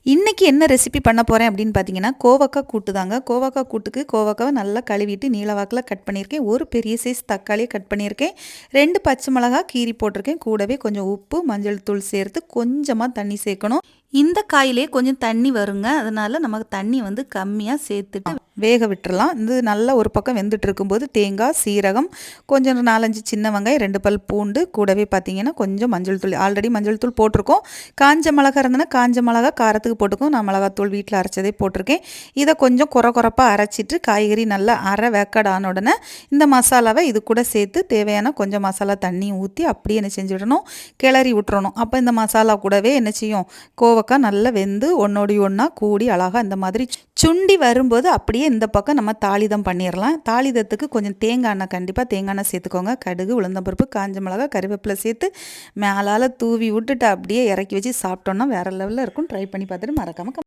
இன்றைக்கி என்ன ரெசிபி பண்ண போகிறேன் அப்படின்னு பார்த்தீங்கன்னா கோவக்காய் கூட்டு தாங்க. கோவக்காய் கூட்டுக்கு கோவக்காவை நல்லா கழுவிட்டு நீளவாக்கில் கட் பண்ணியிருக்கேன். ஒரு பெரிய சைஸ் தக்காளியை கட் பண்ணியிருக்கேன். 2 பச்சை மிளகா கீரி போட்டிருக்கேன். கூடவே கொஞ்சம் உப்பு, மஞ்சள் தூள் சேர்த்து கொஞ்சமாக தண்ணி சேர்க்கணும். இந்த காயிலே கொஞ்சம் தண்ணி வருங்க. அதனால் நமக்கு தண்ணி வந்து கம்மியாக சேர்த்துட்டு வேக விட்டுறலாம். இது நல்லா ஒரு பக்கம் வெந்துட்டு இருக்கும்போது தேங்காய், சீரகம், கொஞ்சம் 4-5 சின்ன வெங்காயம், 2 பல் பூண்டு, கூடவே பார்த்தீங்கன்னா கொஞ்சம் மஞ்சள் தூள். ஆல்ரெடி மஞ்சள் தூள் போட்டிருக்கோம். காஞ்ச மிளகா இருந்ததுன்னா காஞ்ச மிளகா காரத்துக்கு போட்டுக்கோம். நான் மிளகாத்தூள் வீட்டில் அரைச்சதே போட்டிருக்கேன். இதை கொஞ்சம் குறப்பாக அரைச்சிட்டு காய்கறி நல்லா அரை வேக்காடான உடனே இந்த மசாலாவை இது கூட சேர்த்து தேவையான கொஞ்சம் மசாலா தண்ணியும் ஊற்றி அப்படியே என்ன செஞ்சுடணும், கிளறி விட்டுறணும். அப்போ இந்த மசாலா கூடவே என்ன செய்யும், கோவக்காய் நல்லா வெந்து ஒன்றோடி ஒன்றா கூடி அழகாக இந்த மாதிரி சுண்டி வரும்போது அப்படியே இந்த பக்கம் நம்ம தாளிதம் பண்ணிடலாம். தாளிதத்துக்கு கொஞ்சம் தேங்காய் எண்ணெய், கண்டிப்பாக தேங்காய் எண்ணெய் சேர்த்துக்கோங்க. கடுகு, உளுந்தம்பருப்பு, காஞ்ச மிளகா, கறிவேப்பிலை சேர்த்து மேலால் தூவி விட்டுட்டு அப்படியே இறக்கி வச்சு சாப்பிட்டோன்னா வேறு லெவலில் இருக்கும். ட்ரை பண்ணி பார்த்துட்டு மறக்காமல்